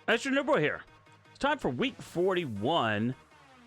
AstroNerdBoy here. It's time for week 41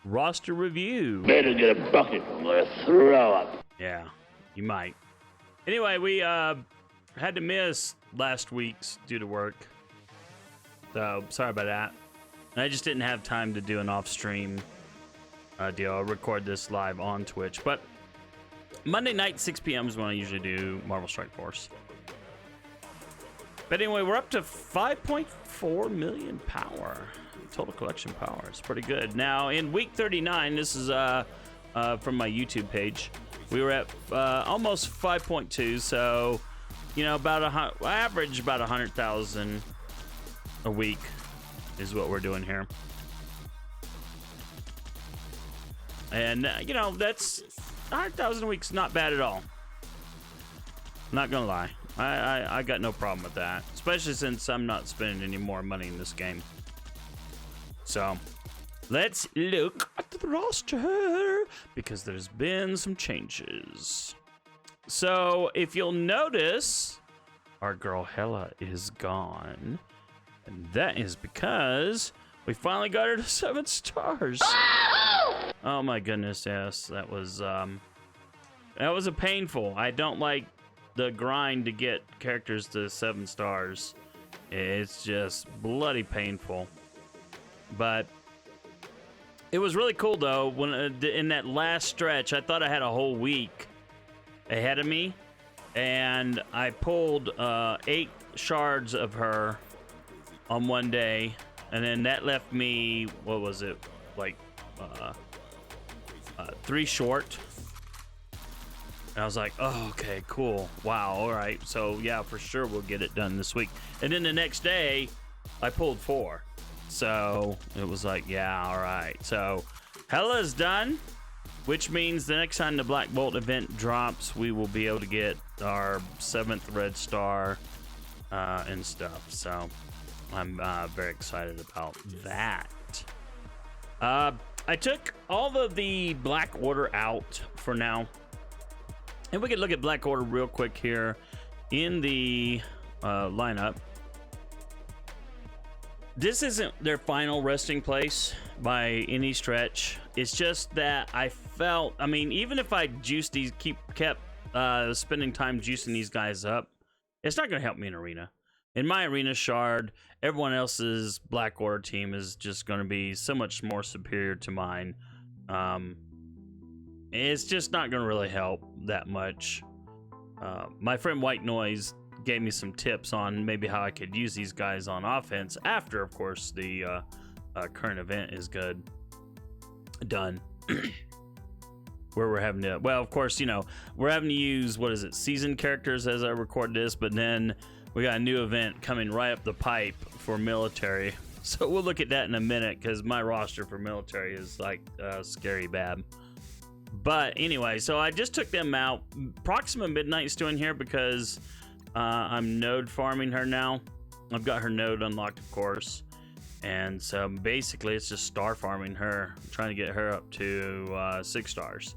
roster review. Better get a bucket. I'm gonna throw up. Yeah, you might. Anyway, we had to miss last week's due to work. So, sorry about that. I just didn't have time to do an off-stream deal. I'll record this live on Twitch. But Monday night, 6 p.m. is when I usually do Marvel Strike Force. But anyway, we're up to 5.4 million power. Total collection power. It's pretty good. Now, in week 39, this is from my YouTube page, we were at almost 5.2. So, you know, about average about 100,000 a week is what we're doing here. And, you know, that's 100,000 a week's not bad at all. Not gonna lie. I got no problem with that, especially since I'm not spending any more money in this game. So, let's look at the roster, because there's been some changes. So, if you'll notice, our girl Hela is gone. And that is because we finally got her to 7 stars. Oh my goodness, yes. That was a painful. I don't like the grind to get characters to 7 stars. It's just bloody painful. But it was really cool though when in that last stretch, I thought I had a whole week ahead of me, and I pulled 8 shards of her on one day, and then that left me, what was it, like 3 short. And I was like, oh, okay, cool. Wow, all right. So, yeah, for sure we'll get it done this week. And then the next day, I pulled 4. So, it was like, yeah, all right. So, Hela's done, which means the next time the Black Bolt event drops, we will be able to get our 7th red star and stuff. So, I'm very excited about that. I took all of the Black Order out for now. And we can look at Black Order real quick here in the lineup. This isn't their final resting place by any stretch. It's just that I felt, I mean, even if I juiced these, kept spending time juicing these guys up, it's not going to help me in arena. In my arena shard, everyone else's Black Order team is just going to be so much more superior to mine. It's just not going to really help that much. My friend White Noise gave me some tips on maybe how I could use these guys on offense after, of course, the current event is done. Where we're having to, well, of course, you know, we're having to use, what is it, seasoned characters as I record this, but then we got a new event coming right up the pipe for military. So we'll look at that in a minute, because my roster for military is like scary bad. But anyway, so I just took them out. Proxima Midnight's doing here because I'm node farming her now. I've got her node unlocked, of course. And so basically it's just star farming her, trying to get her up to 6 stars.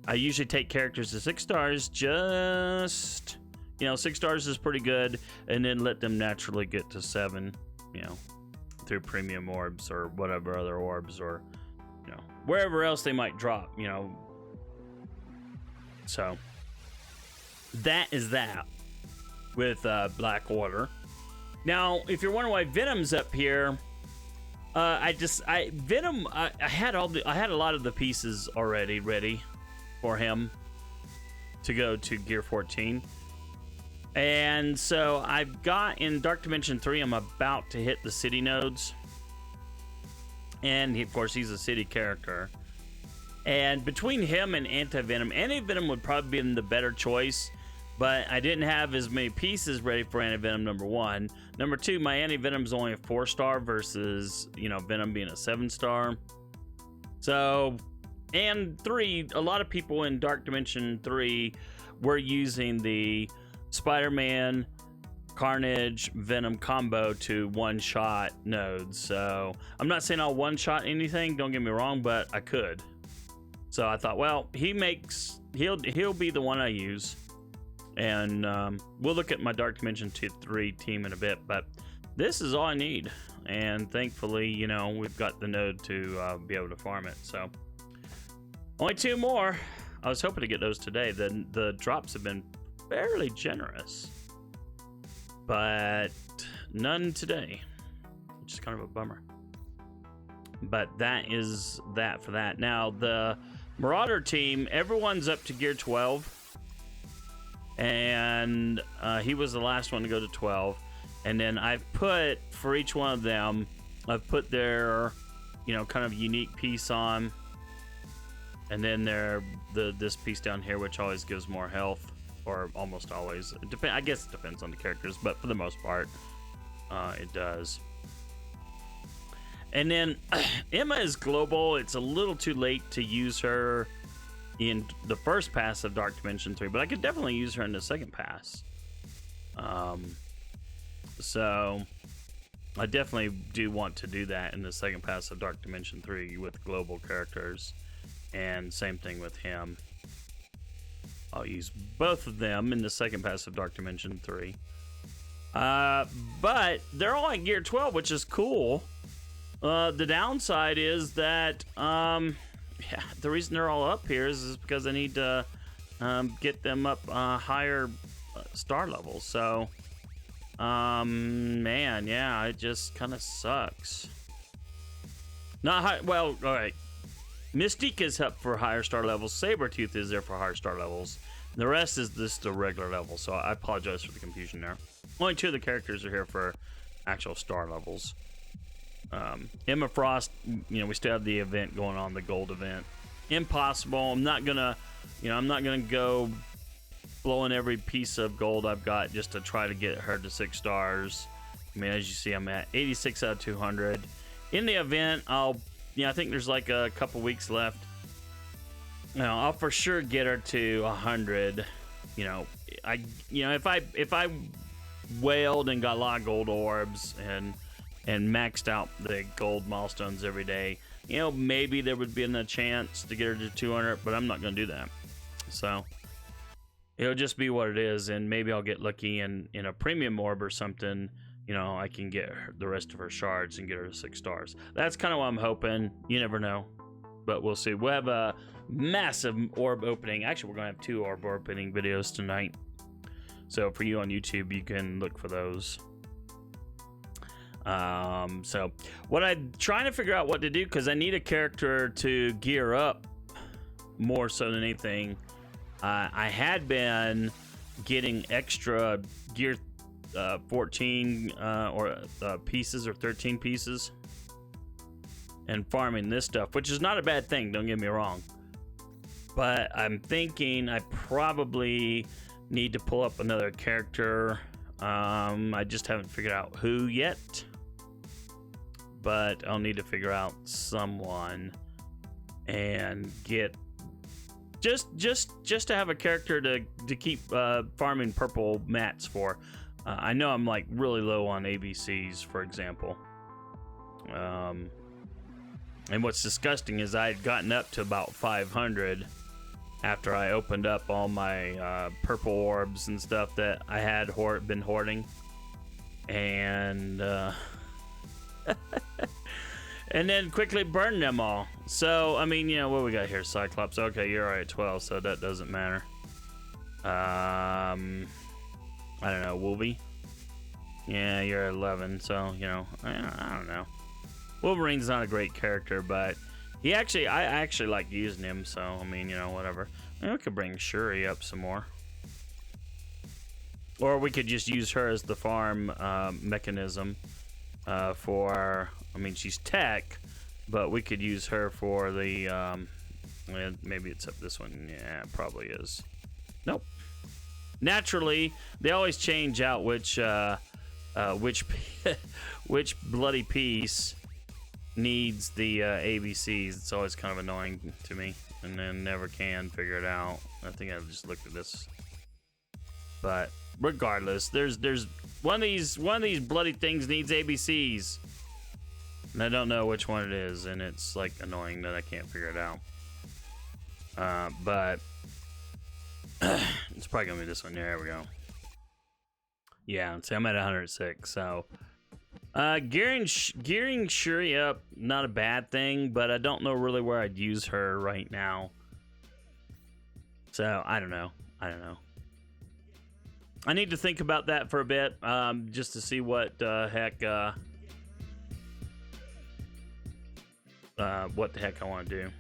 I usually take characters to 6 stars, just, you know, 6 stars is pretty good, and then let them naturally get to 7, you know, through premium orbs or whatever other orbs, or, you know, wherever else they might drop, you know. So that is that with Black Order. Now, if you're wondering why Venom's up here, Venom, I had a lot of the pieces already ready for him to go to Gear 14. And so I've got in Dark Dimension 3, I'm about to hit the city nodes. And of course, he's a city character. And between him and Anti-Venom, Anti-Venom would probably be the better choice, but I didn't have as many pieces ready for Anti-Venom, number 1. Number 2, my Anti-Venom's only a 4-star versus, you know, Venom being a 7-star. So, and 3, a lot of people in Dark Dimension 3 were using the Spider-Man, Carnage, Venom combo to one-shot nodes. So I'm not saying I'll one-shot anything, don't get me wrong, but I could. So I thought, well, he'll be the one I use. And we'll look at my Dark Dimension 3 team in a bit, but this is all I need. And thankfully, you know, we've got the node to be able to farm it. So only 2 more. I was hoping to get those today. The drops have been fairly generous, but none today, which is kind of a bummer. But that is that for that. Now the Marauder team, everyone's up to gear 12, and he was the last one to go to 12. And then I've put, for each one of them, I've put their, you know, kind of unique piece on, and then this piece down here, which always gives more health, or almost always. I guess it depends on the characters, but for the most part, it does. And then Emma is global. It's a little too late to use her in the first pass of Dark Dimension 3, but I could definitely use her in the second pass. So I definitely do want to do that in the second pass of Dark Dimension 3 with global characters, and same thing with him. I'll use both of them in the second pass of Dark Dimension 3. But they're all at gear 12, which is cool. The downside is that the reason they're all up here is because I need to get them up higher star levels. So man, yeah, it just kind of sucks. Not high. Well, all right. Mystique is up for higher star levels. Sabretooth is there for higher star levels. The rest is just the regular level. So I apologize for the confusion there. Only 2 of the characters are here for actual star levels. Emma Frost, you know, we still have the event going on, the gold event. Impossible. I'm not gonna go blowing every piece of gold I've got just to try to get her to 6 stars. I mean, as you see, I'm at 86 out of 200. In the event, I think there's like a couple weeks left. You know, I'll for sure get her to 100. You know, if I whaled and got a lot of gold orbs and maxed out the gold milestones every day, you know, maybe there would be a chance to get her to 200, but I'm not going to do that. So it'll just be what it is, and maybe I'll get lucky in a premium orb or something. You know, I can get the rest of her shards and get her to 6 stars. That's kind of what I'm hoping. You never know, but we'll see. We'll have a massive orb opening. Actually, we're going to have 2 orb opening videos tonight. So for you on YouTube, you can look for those. So what I'm trying to figure out what to do, because I need a character to gear up more so than anything. I had been getting extra gear 14 pieces or 13 pieces and farming this stuff, which is not a bad thing, don't get me wrong. But I'm thinking I probably need to pull up another character. I just haven't figured out who yet, but I'll need to figure out someone and get just to have a character to keep farming purple mats for. I know I'm like really low on ABCs, for example. And what's disgusting is I had gotten up to about 500 after I opened up all my purple orbs and stuff that I had been hoarding, and and then quickly burned them all. So I mean, you know what we got here, Cyclops. Okay, you're already at 12, so that doesn't matter. I don't know, Wolvie. Yeah, you're at 11, so you know, I don't know. Wolverine's not a great character, but I actually like using him, so I mean, you know, whatever. I mean, we could bring Shuri up some more, or we could just use her as the farm mechanism for. I mean, she's tech, but we could use her for the. Maybe it's up this one. Yeah, it probably is. Nope. Naturally, they always change out which bloody piece needs the ABCs. It's always kind of annoying to me, and then never can figure it out. I think I've just looked at this, but regardless, there's one of these bloody things needs ABCs, and I don't know which one it is, and it's like annoying that I can't figure it out. But it's probably gonna be this one. There we go. Yeah, see, I'm at 106, so Gearing Shuri up, not a bad thing, but I don't know really where I'd use her right now. So I don't know. I need to think about that for a bit, just to see what heck I want to do.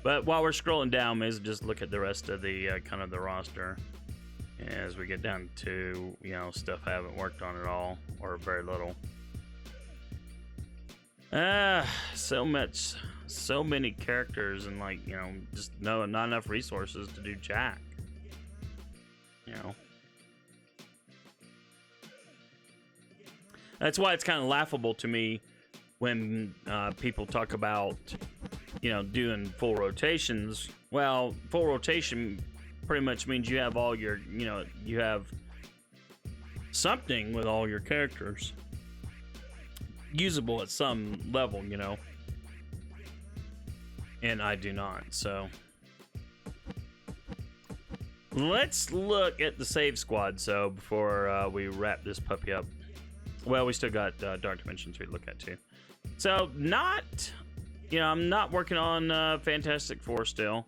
But while we're scrolling down, maybe just look at the rest of the kind of the roster as we get down to, you know, stuff I haven't worked on at all or very little. So many characters and, like, you know, just not enough resources to do jack. You know, that's why it's kind of laughable to me when people talk about, you know, doing full rotations. Well, full rotation pretty much means you have all your, you know, you have something with all your characters usable at some level, you know, and I do not. So let's look at the save squad. So before we wrap this puppy up, well, we still got Dark Dimension 3 to look at too. So not, you know, I'm not working on Fantastic Four still.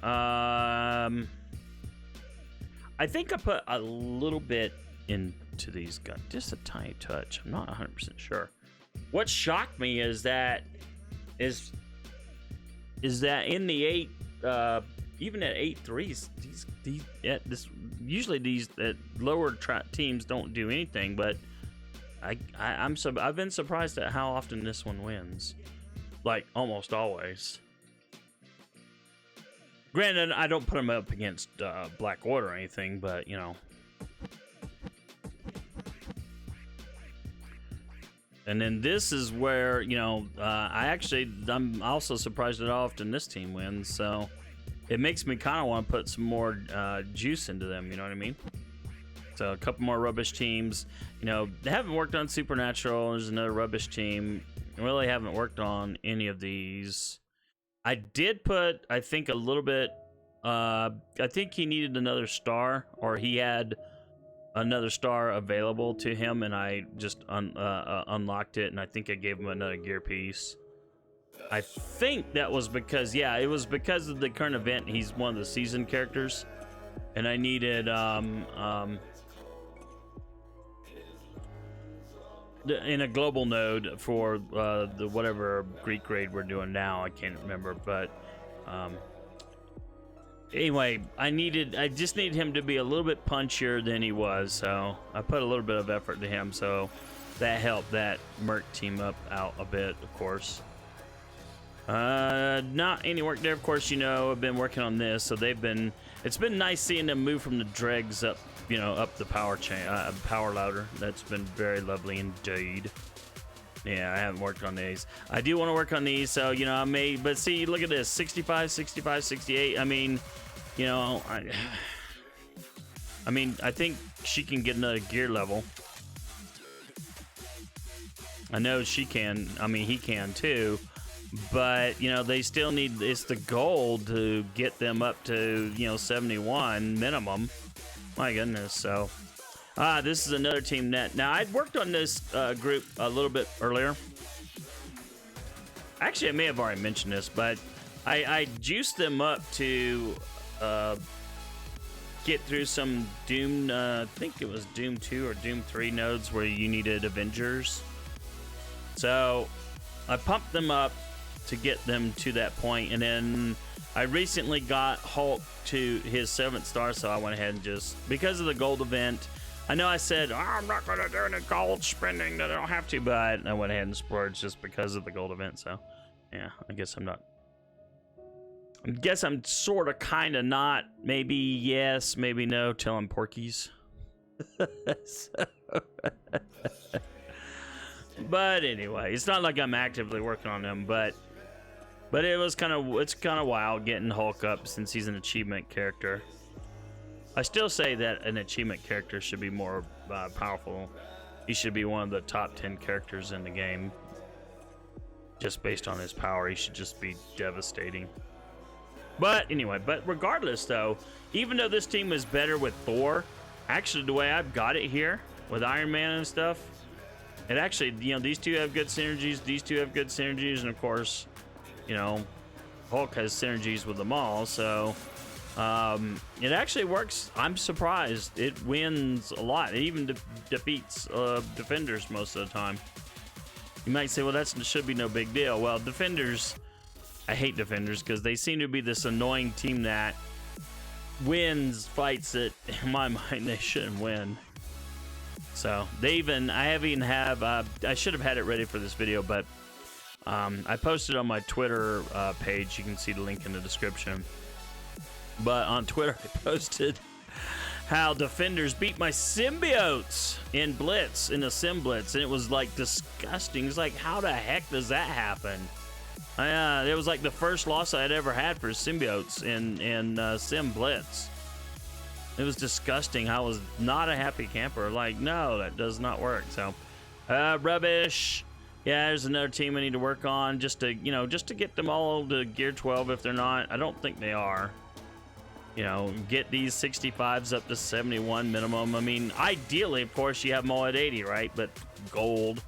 I think I put a little bit into these guns, just a tiny touch. I'm not 100% sure. What shocked me is that in the 8, even at 8-3s, these lower teams don't do anything. But I've been surprised at how often this one wins, like almost always. Granted, I don't put them up against Black Order or anything, but, you know. And then this is where, you know, I'm also surprised at how often this team wins, so it makes me kind of want to put some more juice into them, you know what I mean? So a couple more rubbish teams. You know, they haven't worked on Supernatural. There's another rubbish team. I really haven't worked on any of these. I did put, I think, a little bit, I think he needed another star, or he had another star available to him, and I just unlocked it, and I think I gave him another gear piece. I think that was because, yeah, it was because of the current event. He's one of the seasoned characters, and I needed, in a global node for the whatever Greek raid we're doing now. I can't remember, but anyway, I just needed him to be a little bit punchier than he was, so I put a little bit of effort to him, so that helped that Merc team up out a bit, of course. Not any work there, of course. You know, I've been working on this, so it's been nice seeing them move from the dregs up, you know, up the power ladder. That's been very lovely indeed. Yeah, I haven't worked on these. I do want to work on these, so, you know, I may, but see, look at this, 65, 65, 68. I mean, you know, I mean, I think she can get another gear level. I know she can. I mean, he can too. But, you know, they still need, it's the goal to get them up to, you know, 71 minimum. My goodness. So, this is another team that, now I'd worked on this group a little bit earlier. Actually, I may have already mentioned this, but I juiced them up to get through some Doom, I think it was Doom 2 or Doom 3 nodes where you needed Avengers. So I pumped them up to get them to that point, and then I recently got Hulk to his 7th star, so I went ahead and just, because of the gold event, I know I said, oh, I'm not going to do any gold spending that I don't have to, but I went ahead and splurged just because of the gold event. So yeah, I guess I'm sort of kind of not, maybe yes, maybe no, telling Porkies. But anyway, it's not like I'm actively working on them, but it's kind of wild getting Hulk up since he's an achievement character. I still say that an achievement character should be more powerful. He should be one of the top 10 characters in the game. Just based on his power, he should just be devastating. But anyway, but regardless though, even though this team is better with Thor, actually the way I've got it here, with Iron Man and stuff. It actually, you know, these two have good synergies. These two have good synergies, and of course, you know, Hulk has synergies with them all. So it actually works. I'm surprised. It wins a lot. It even defeats defenders most of the time. You might say, well, that should be no big deal. Well, defenders, I hate defenders because they seem to be this annoying team that wins fights that, in my mind, they shouldn't win. So I should have had it ready for this video, but I posted on my Twitter page. You can see the link in the description. But on Twitter, I posted how defenders beat my symbiotes in Blitz, in a Sim Blitz, and it was like disgusting. It's like, how the heck does that happen? It was like the first loss I had ever had for symbiotes in Sim Blitz. It was disgusting. I was not a happy camper. Like, no, that does not work. So, rubbish. Yeah, there's another team I need to work on just to get them all to gear 12 if they're not. I don't think they are. You know, get these 65s up to 71 minimum. I mean, ideally, of course, you have them all at 80, right? But gold,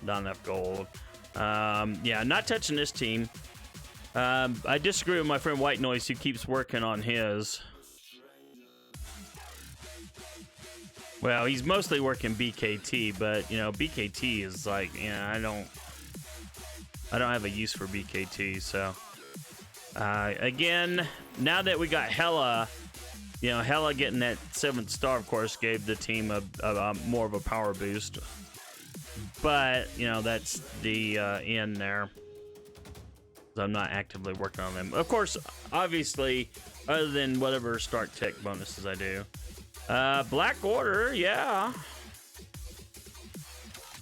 not enough gold. Yeah, not touching this team. I disagree with my friend White Noise, who keeps working on his. Well, he's mostly working BKT, but you know, BKT is like, I don't have a use for BKT, so. Again, now that we got Hela, you know, Hela getting that 7th star, of course, gave the team a more of a power boost. But, you know, that's the end there. So I'm not actively working on them. Of course, obviously, other than whatever start tech bonuses I do. Black Order, yeah.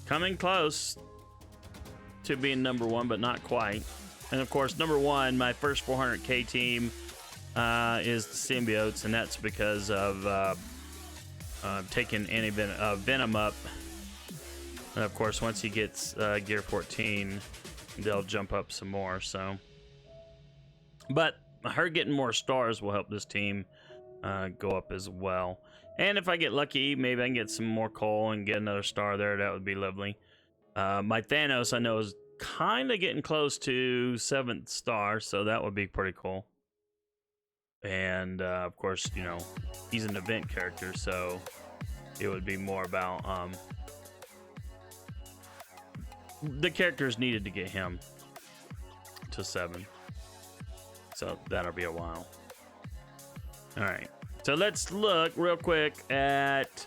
Coming close to being number 1, but not quite. And of course, number 1, my first 400k team is the symbiotes, and that's because of taking Venom up. And of course, once he gets gear 14, they'll jump up some more. So, but her getting more stars will help this team go up as well. And if I get lucky, maybe I can get some more coal and get another star there. That would be lovely. My Thanos, I know, is kind of getting close to 7th star, so that would be pretty cool. And of course, you know, he's an event character, so it would be more about the characters needed to get him to 7, so that'll be a while. All right, so let's look real quick at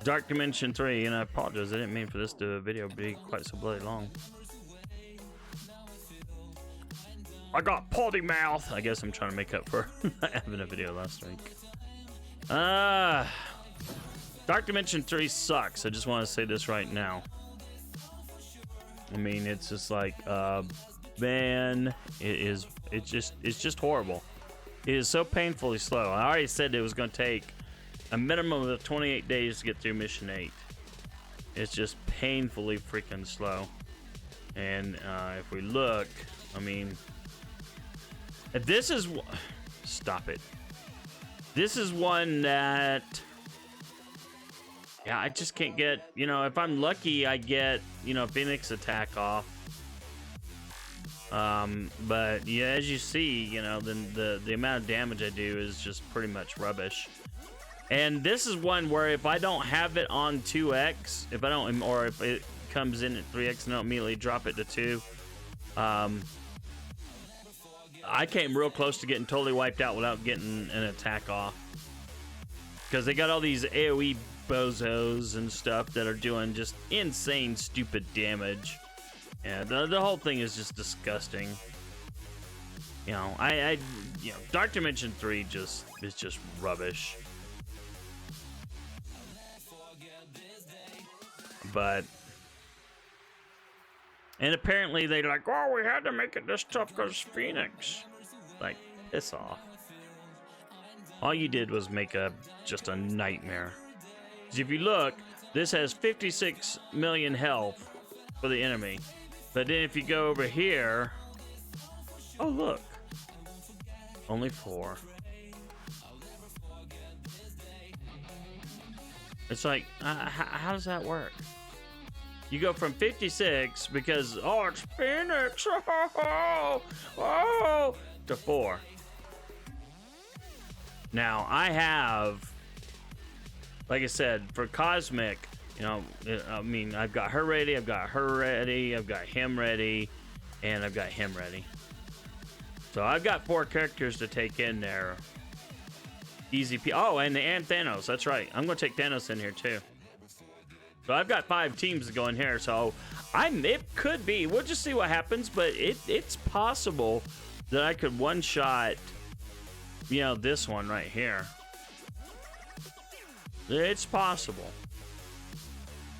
Dark Dimension 3, and I apologize, I didn't mean for this video to be quite so bloody long. I got potty mouth. I guess I'm trying to make up for not having a video last week. Dark Dimension 3 sucks. I just want to say this right now. I mean, it's just like, man, it's just horrible. It is so painfully slow. I already said it was going to take a minimum of 28 days to get through mission 8. It's just painfully freaking slow. And if we look, I mean, this is, stop it. This is one that, yeah, I just can't get, you know, if I'm lucky, I get, you know, Phoenix attack off. But yeah, as you see, you know, then the amount of damage I do is just pretty much rubbish. And this is one where if I don't have it on 2x, if I don't, or if it comes in at 3x and I don't immediately drop it to 2, I came real close to getting totally wiped out without getting an attack off. Because they got all these AoE bozos and stuff that are doing just insane, stupid damage. Yeah, the whole thing is just disgusting. You know, you know, Dark Dimension 3 is just rubbish. But, and apparently they're like, oh, we had to make it this tough because Phoenix. Like, piss off. All you did was make just a nightmare. Because if you look, this has 56 million health for the enemy. But then if you go over here, oh look, only 4. It's like, how does that work? You go from 56 because, oh, it's Phoenix, oh, to 4. Now, I have, like I said, for Cosmic, you know, I mean, I've got her ready, I've got her ready, I've got him ready, and I've got him ready. So I've got 4 characters to take in there. Easy Oh, and Thanos, that's right. I'm going to take Thanos in here, too. So I've got 5 teams to go in here, so it could be. We'll just see what happens, but it's possible that I could one-shot, you know, this one right here. It's possible.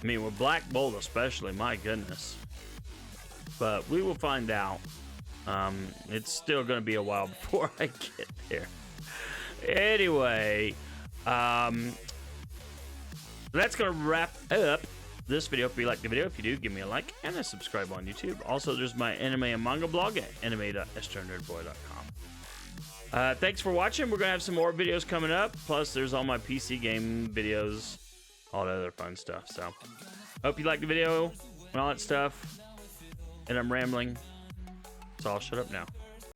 I mean, with Black Bolt especially, my goodness. But we will find out. It's still going to be a while before I get there. Anyway, that's going to wrap up this video. If you like the video, if you do, give me a like and a subscribe on YouTube. Also, there's my anime and manga blog at anime.astronerdboy.com. Thanks for watching. We're going to have some more videos coming up. Plus, there's all my PC game videos, all the other fun stuff. So, hope you liked the video and all that stuff. And I'm rambling, so I'll shut up now.